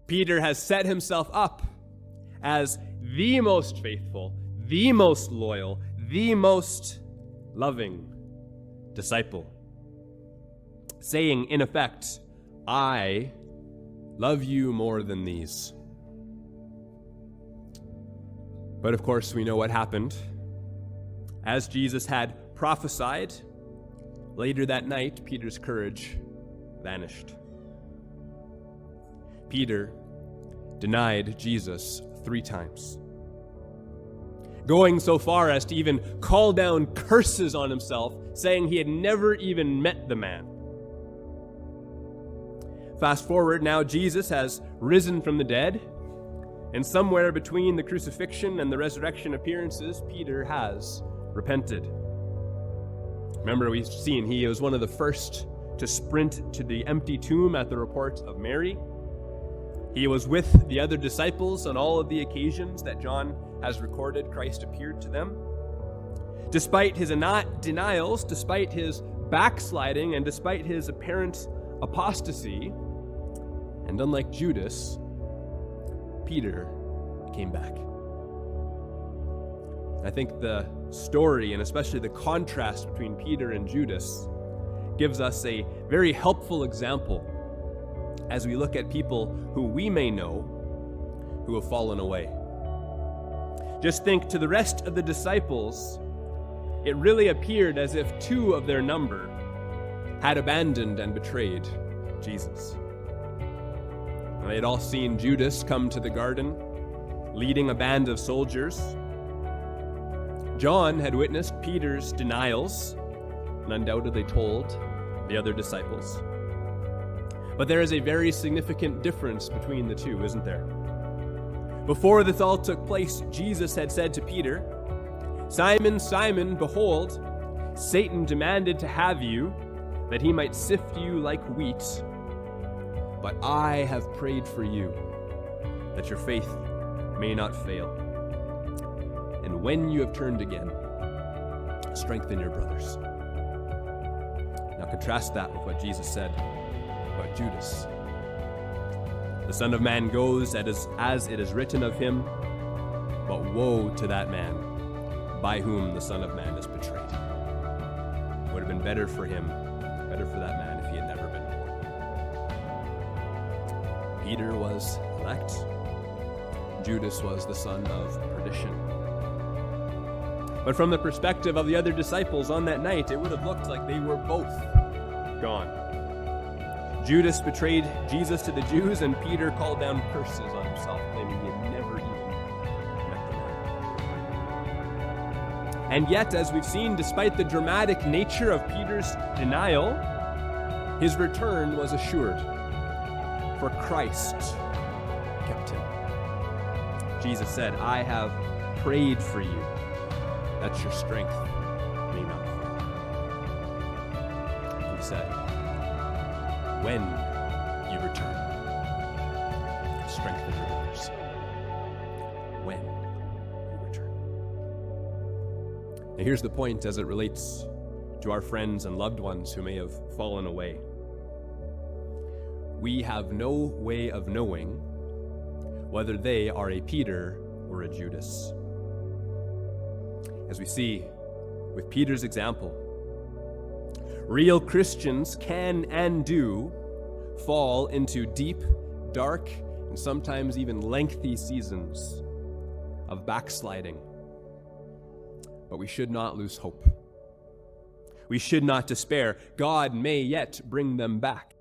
Peter has set himself up as the most faithful, the most loyal, the most loving disciple, saying, in effect, I love you more than these. But of course, we know what happened. As Jesus had prophesied, later that night, Peter's courage vanished. Peter denied Jesus 3 times, going so far as to even call down curses on himself, saying he had never even met the man. Fast forward, now Jesus has risen from the dead, and somewhere between the crucifixion and the resurrection appearances, Peter has repented. Remember, we've seen he was one of the first to sprint to the empty tomb at the report of Mary. He was with the other disciples on all of the occasions that John has recorded Christ appeared to them. Despite his denials, despite his backsliding, and despite his apparent apostasy, and unlike Judas, Peter came back. I think the story, and especially the contrast between Peter and Judas, gives us a very helpful example as we look at people who we may know who have fallen away. Just think, to the rest of the disciples, it really appeared as if 2 of their number had abandoned and betrayed Jesus. They had all seen Judas come to the garden, leading a band of soldiers. John had witnessed Peter's denials, and undoubtedly told the other disciples. But there is a very significant difference between the 2, isn't there? Before this all took place, Jesus had said to Peter, "Simon, Simon, behold, Satan demanded to have you, that he might sift you like wheat. But I have prayed for you, that your faith may not fail. And when you have turned again, strengthen your brothers." Now contrast that with what Jesus said about Judas. "The Son of Man goes as it is written of him, but woe to that man by whom the Son of Man is betrayed." It would have been better for that man, if he had never been born. Peter was elect. Judas was the son of perdition. But from the perspective of the other disciples on that night, it would have looked like they were both gone. Judas betrayed Jesus to the Jews, and Peter called down curses on himself, claiming he had never even met the man. And yet, as we've seen, despite the dramatic nature of Peter's denial, his return was assured, for Christ kept him. Jesus said, "I have prayed for you, that your strength may not fail." He said, "When you return, strengthen your brothers." When you return. Now here's the point as it relates to our friends and loved ones who may have fallen away. We have no way of knowing whether they are a Peter or a Judas. As we see with Peter's example, real Christians can and do fall into deep, dark, and sometimes even lengthy seasons of backsliding. But we should not lose hope. We should not despair. God may yet bring them back.